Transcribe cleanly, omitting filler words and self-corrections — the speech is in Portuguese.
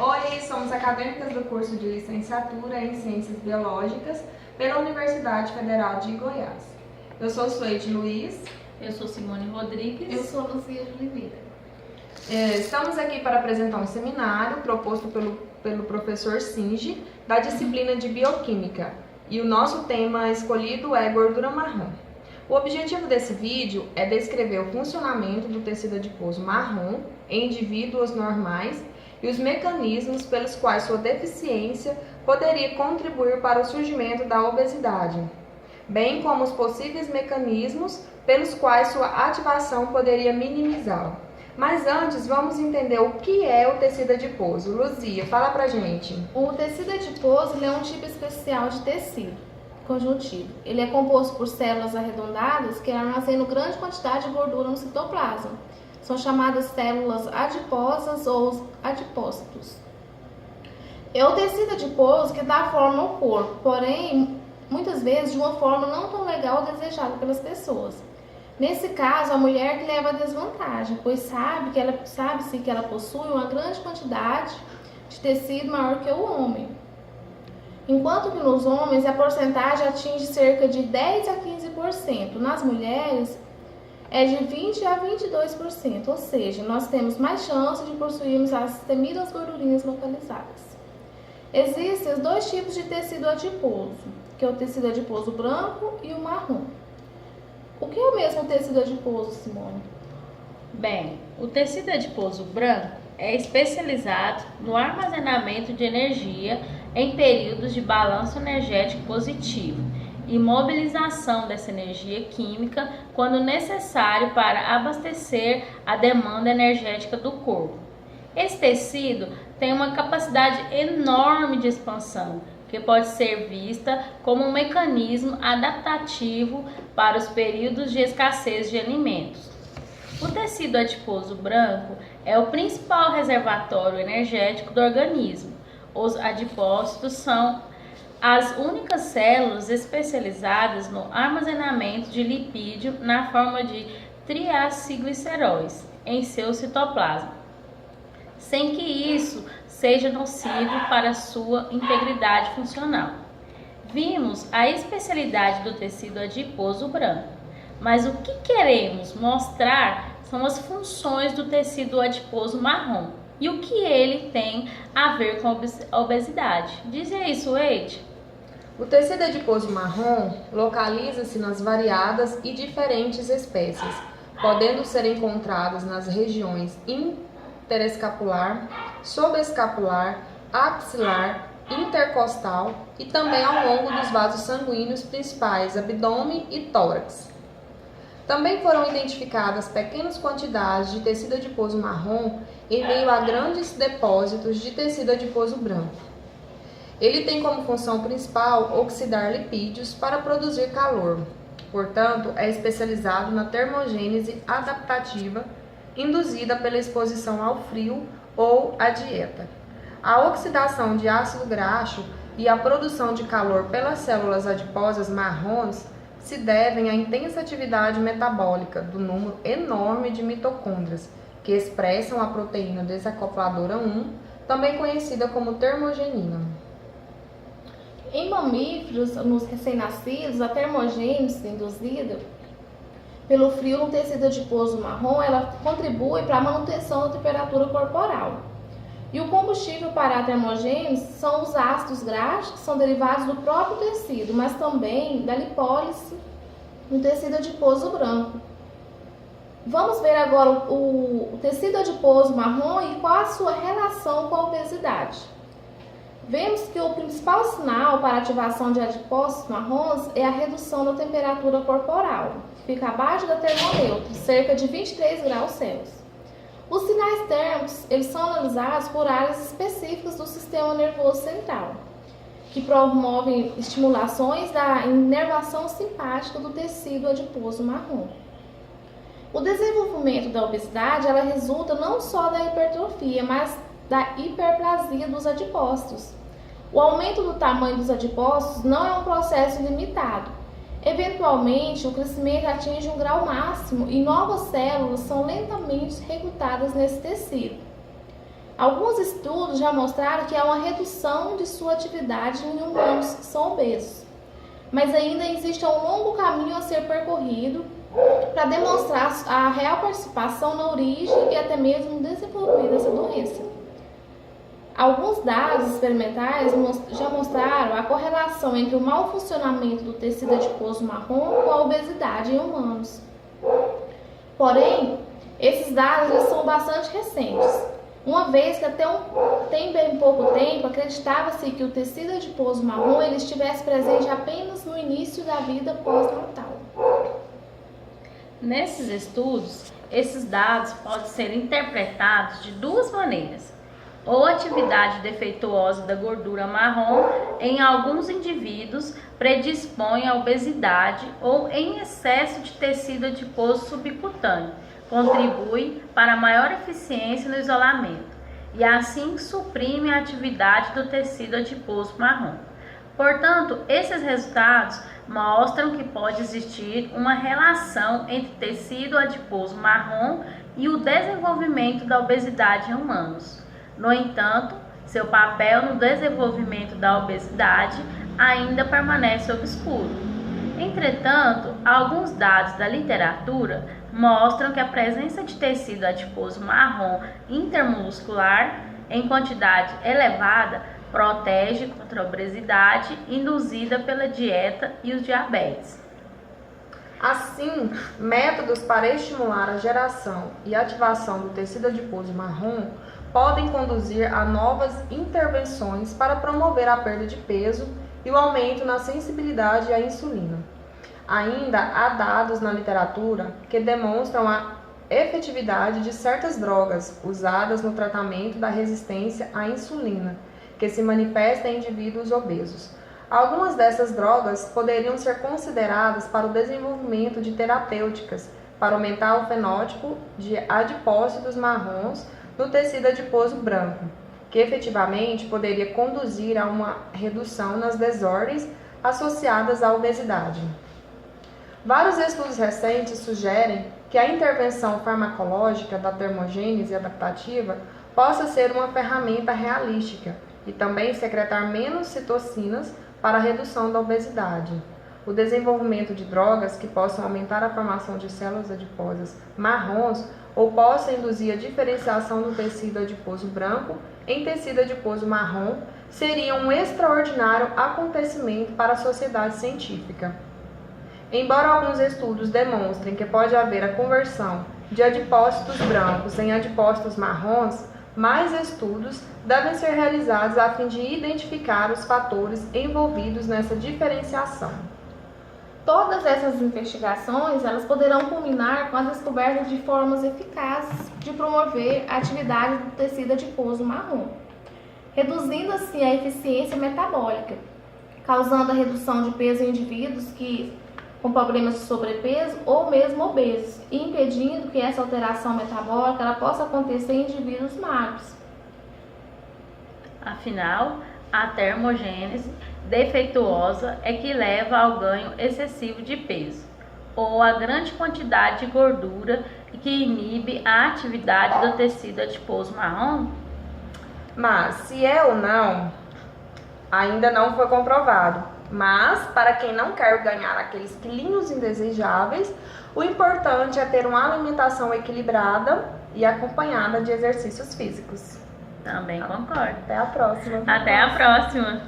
Oi, somos acadêmicas do curso de Licenciatura em Ciências Biológicas pela Universidade Federal de Goiás. Eu sou Suede Luiz. Eu sou Simone Rodrigues. Eu sou Lucia de Oliveira. Estamos aqui para apresentar um seminário proposto pelo professor Singe, da disciplina de Bioquímica. E o nosso tema escolhido é gordura marrom. O objetivo desse vídeo é descrever o funcionamento do tecido adiposo marrom em indivíduos normais e os mecanismos pelos quais sua deficiência poderia contribuir para o surgimento da obesidade, bem como os possíveis mecanismos pelos quais sua ativação poderia minimizá-lo. Mas antes, vamos entender o que é o tecido adiposo. Luzia, fala pra gente. O tecido adiposo é um tipo especial de tecido conjuntivo. Ele é composto por células arredondadas que armazenam grande quantidade de gordura no citoplasma. São chamadas células adiposas ou adipócitos. É o tecido adiposo que dá forma ao corpo, porém, muitas vezes de uma forma não tão legal desejada pelas pessoas. Nesse caso, a mulher que leva a desvantagem, pois sabe-se que ela possui uma grande quantidade de tecido maior que o homem. Enquanto que nos homens a porcentagem atinge cerca de 10 a 15%, nas mulheres é de 20 a 22%, ou seja, nós temos mais chance de possuirmos as temidas gordurinhas localizadas. Existem os dois tipos de tecido adiposo, que é o tecido adiposo branco e o marrom. O que é o mesmo tecido adiposo, Simone? Bem, o tecido adiposo branco é especializado no armazenamento de energia em períodos de balanço energético positivo e mobilização dessa energia química quando necessário para abastecer a demanda energética do corpo. Esse tecido tem uma capacidade enorme de expansão, que pode ser vista como um mecanismo adaptativo para os períodos de escassez de alimentos. O tecido adiposo branco é o principal reservatório energético do organismo. Os adipócitos são as únicas células especializadas no armazenamento de lipídio na forma de triacilgliceróis em seu citoplasma, sem que isso seja nocivo para a sua integridade funcional. Vimos a especialidade do tecido adiposo branco, mas o que queremos mostrar são as funções do tecido adiposo marrom e o que ele tem a ver com a obesidade. Diz aí, Suede. O tecido adiposo marrom localiza-se nas variadas e diferentes espécies, podendo ser encontradas nas regiões interescapular, subescapular, axilar, intercostal e também ao longo dos vasos sanguíneos principais, abdômen e tórax. Também foram identificadas pequenas quantidades de tecido adiposo marrom em meio a grandes depósitos de tecido adiposo branco. Ele tem como função principal oxidar lipídios para produzir calor. Portanto, é especializado na termogênese adaptativa induzida pela exposição ao frio ou à dieta. A oxidação de ácido graxo e a produção de calor pelas células adiposas marrons se devem à intensa atividade metabólica do número enorme de mitocôndrias, que expressam a proteína desacopladora 1, também conhecida como termogenina. Em mamíferos, nos recém-nascidos, a termogênese induzida pelo frio no tecido adiposo marrom, ela contribui para a manutenção da temperatura corporal. E o combustível para a termogênese são os ácidos graxos, que são derivados do próprio tecido, mas também da lipólise no tecido adiposo branco. Vamos ver agora o tecido adiposo marrom e qual a sua relação com a obesidade. Vemos que o principal sinal para a ativação de adipócitos marrons é a redução da temperatura corporal, que fica abaixo da termoneutra, cerca de 23 graus Celsius. Os sinais térmicos, eles são analisados por áreas específicas do sistema nervoso central, que promovem estimulações da inervação simpática do tecido adiposo marrom. O desenvolvimento da obesidade, ela resulta não só da hipertrofia, mas da hiperplasia dos adipócitos. O aumento do tamanho dos adipócitos não é um processo limitado. Eventualmente, o crescimento atinge um grau máximo e novas células são lentamente recrutadas nesse tecido. Alguns estudos já mostraram que há uma redução de sua atividade em humanos que são obesos, mas ainda existe um longo caminho a ser percorrido para demonstrar a real participação na origem e até mesmo no desenvolvimento dessa doença. Alguns dados experimentais já mostraram a correlação entre o mau funcionamento do tecido adiposo marrom com a obesidade em humanos. Porém, esses dados já são bastante recentes, uma vez que até tem bem pouco tempo acreditava-se que o tecido adiposo marrom ele estivesse presente apenas no início da vida pós-natal. Nesses estudos, esses dados podem ser interpretados de duas maneiras: ou atividade defeituosa da gordura marrom em alguns indivíduos predispõe à obesidade, ou em excesso de tecido adiposo subcutâneo contribui para maior eficiência no isolamento e assim suprime a atividade do tecido adiposo marrom. Portanto, esses resultados mostram que pode existir uma relação entre tecido adiposo marrom e o desenvolvimento da obesidade em humanos. No entanto, seu papel no desenvolvimento da obesidade ainda permanece obscuro. Entretanto, alguns dados da literatura mostram que a presença de tecido adiposo marrom intermuscular em quantidade elevada protege contra a obesidade induzida pela dieta e os diabetes. Assim, métodos para estimular a geração e ativação do tecido adiposo marrom podem conduzir a novas intervenções para promover a perda de peso e o aumento na sensibilidade à insulina. Ainda há dados na literatura que demonstram a efetividade de certas drogas usadas no tratamento da resistência à insulina, que se manifesta em indivíduos obesos. Algumas dessas drogas poderiam ser consideradas para o desenvolvimento de terapêuticas para aumentar o fenótipo de adipócitos marrons no tecido adiposo branco, que efetivamente poderia conduzir a uma redução nas desordens associadas à obesidade. Vários estudos recentes sugerem que a intervenção farmacológica da termogênese adaptativa possa ser uma ferramenta realística e também secretar menos citocinas para a redução da obesidade. O desenvolvimento de drogas que possam aumentar a formação de células adiposas marrons ou possam induzir a diferenciação do tecido adiposo branco em tecido adiposo marrom seria um extraordinário acontecimento para a sociedade científica. Embora alguns estudos demonstrem que pode haver a conversão de adipócitos brancos em adipócitos marrons, mais estudos devem ser realizados a fim de identificar os fatores envolvidos nessa diferenciação. Todas essas investigações elas poderão culminar com a descoberta de formas eficazes de promover a atividade do tecido adiposo marrom, reduzindo assim a eficiência metabólica, causando a redução de peso em indivíduos com problemas de sobrepeso ou mesmo obesos, e impedindo que essa alteração metabólica ela possa acontecer em indivíduos magros. Afinal, a termogênese defeituosa é que leva ao ganho excessivo de peso, ou a grande quantidade de gordura que inibe a atividade do tecido adiposo marrom? Mas, se é ou não, ainda não foi comprovado. Mas, para quem não quer ganhar aqueles quilinhos indesejáveis, o importante é ter uma alimentação equilibrada e acompanhada de exercícios físicos. Também concordo. Até a próxima. Até a próxima.